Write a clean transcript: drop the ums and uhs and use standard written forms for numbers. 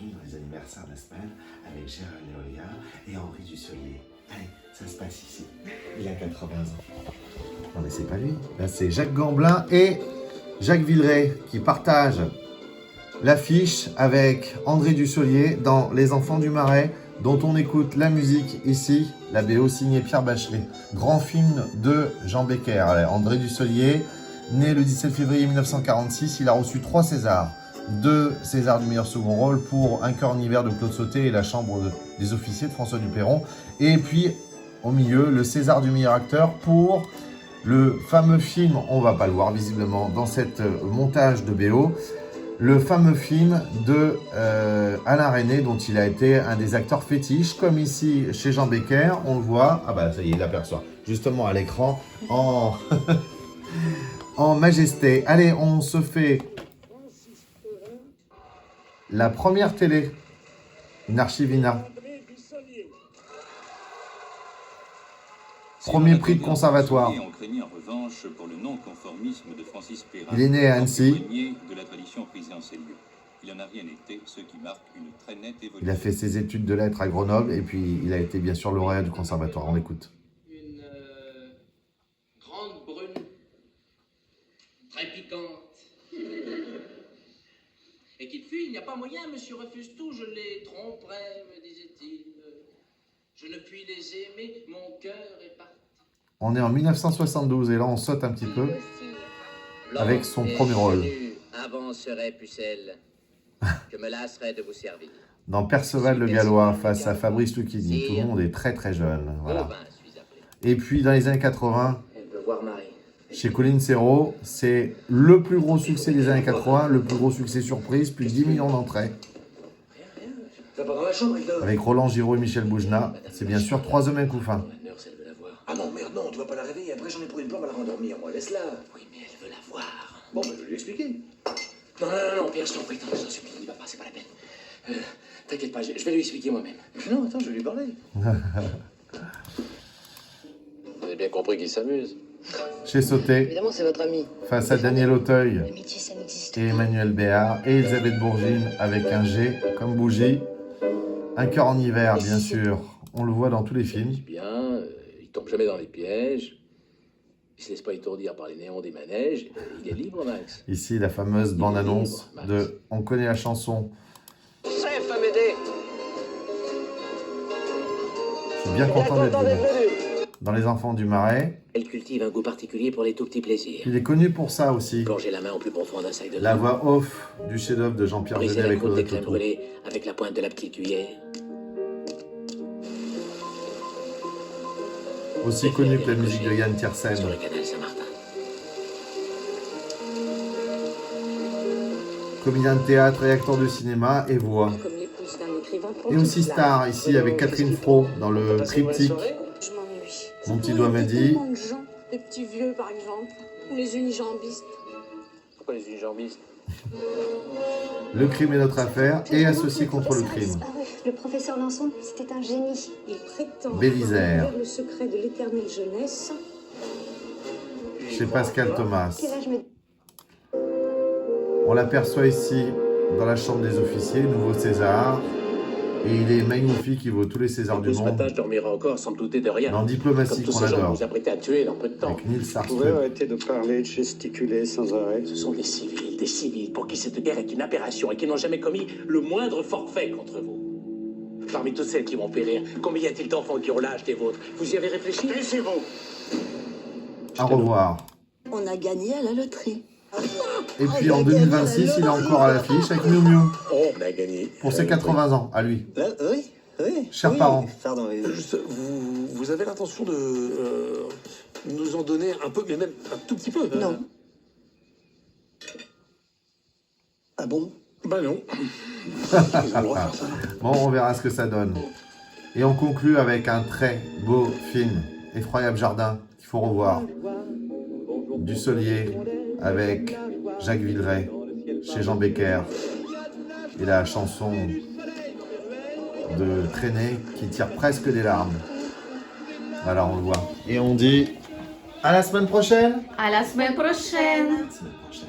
bienvenue dans les anniversaires de la semaine avec Gérard Léolia et Henri Dussolier. Allez, ça se passe ici. Il a 80 ans. Non mais c'est pas lui. Là c'est Jacques Gamblin et Jacques Villeray qui partagent l'affiche avec André Dussolier dans Les Enfants du Marais, dont on écoute la musique ici, la BO signée Pierre Bachelet. Grand film de Jean Becker. Allez, André Dussolier, né le 17 février 1946, il a reçu 3 Césars. 2 Césars du meilleur second rôle pour Un cœur en hiver de Claude Sauté et La chambre des officiers de François Dupeyron. Et puis, au milieu, le César du meilleur acteur pour le fameux film, on va pas le voir visiblement dans cette montage de BO, le fameux film de Alain Resnais, dont il a été un des acteurs fétiches, comme ici chez Jean Becker, on le voit, ah bah ça y est, il l'aperçoit, justement à l'écran, en, en majesté. Allez, on se fait la première télé, une archivina. Premier prix de conservatoire. Il est né à Annecy. Il a fait ses études de lettres à Grenoble et puis il a été bien sûr lauréat du conservatoire. On l'écoute. Une grande brune, très piquante. Et qu'il fut, il n'y a pas moyen, monsieur refuse tout, je les tromperai, me disait-il. Je ne puis les aimer, mon cœur est parti. On est en 1972 et là on saute un petit peu avec son premier rôle. Avancerait Pucelle, je me lasserais de vous servir. Dans Perceval le Gallois face à Fabrice Lucchini. Tout le monde est très très jeune. Voilà. Et puis dans les années 80, chez Colin Serrault, c'est le plus gros succès des années 80, le plus gros succès surprise, plus de 10 millions d'entrées. Avec Roland Giraud et Michel Boujna, c'est bien sûr 3 hommes et un couffin. Ah non, merde, non, tu vas pas la réveiller, après j'en ai pour une plombe à la rendormir, moi, laisse-la. Oui, mais elle veut la voir. Bon, ben je vais lui expliquer. Non, Pierre, je t'en prie, je t'en supplie, n'y va pas, c'est pas la peine. T'inquiète pas, je vais lui expliquer moi-même. Non, attends, je vais lui parler. Vous avez bien compris qu'il s'amuse. Chez Sauté, Évidemment, c'est votre ami. face à Daniel Auteuil L'amitié, ça n'existe et pas. Emmanuel Béard et Elisabeth Bourgine avec un G comme bougie. Un cœur en hiver, bien sûr. On le voit dans tous les films. Bien, il tombe jamais dans les pièges. Il se laisse pas étourdir par les néons des manèges. Il est libre, Max. Ici, la fameuse bande-annonce de On connaît la chanson. Chef, m'aider. Je suis bien content d'être venu. Dans Les Enfants du Marais. Elle cultive un goût particulier pour les tout petits plaisirs. Il est connu pour ça aussi. Plonger la main au plus profond d'un sac de La voix off du chef-d'œuvre de Jean-Pierre briser Jeunet la avec croûte Audrey des crèmes Tautou. brûlées avec la pointe de la petite cuillère. Aussi connu que la musique de Yann Tiersen. Sur le canal Saint-Martin. Comédien de théâtre et acteur de cinéma et voix. Comme l'épouse d'un écrivain. Et aussi star ici avec Catherine Fro dans le triptyque Je m'ennuie. Mon petit doigt m'a dit. Tellement de gens, les petits vieux par exemple, ou les unijambistes. Pourquoi les unijambistes? Le crime est notre affaire et Associé contre le crime. Le professeur Lançon, c'était un génie. Il prétend Bélisère. avoir le secret de l'éternelle jeunesse. Chez Pascal Thomas. Quel âge me... On l'aperçoit ici dans la chambre des officiers, nouveau César. Et il est magnifique, il vaut tous les Césars du Ce monde. matin, je dormirai encore sans me douter de rien. Dans Diplomatie Comme tous qu'on ces gens que adore. vous apprêtez à tuer dans peu de temps. Avec Nils Vous pouvez Sarstrup. arrêter de parler, de gesticuler sans arrêt. Ce sont des civils pour qui cette guerre est une aberration et qui n'ont jamais commis le moindre forfait contre vous. Parmi toutes celles qui vont périr, combien y a-t-il d'enfants qui ont l'âge des vôtres? Vous y avez réfléchi? Taisez-vous. Au revoir. On a gagné à la loterie. Et puis en 2026, il est encore à l'affiche avec Miu Miu. Oh, on a gagné. Pour ses 80 ans, à lui. Oui. Chers parents. Pardon, oui. Juste, vous avez l'intention de nous en donner un peu, mais même un tout petit peu? Non. Ah bon? Bah non. Ils ont le droit de faire ça. Bon, on verra ce que ça donne. Et on conclut avec un très beau film. Effroyable jardin, qu'il faut revoir. Dussolier avec Jacques Villeray chez Jean Becker. Et la chanson de Traîner qui tire presque des larmes. Voilà, on le voit. Et on dit à la semaine prochaine. À la semaine prochaine. Semaine prochaine.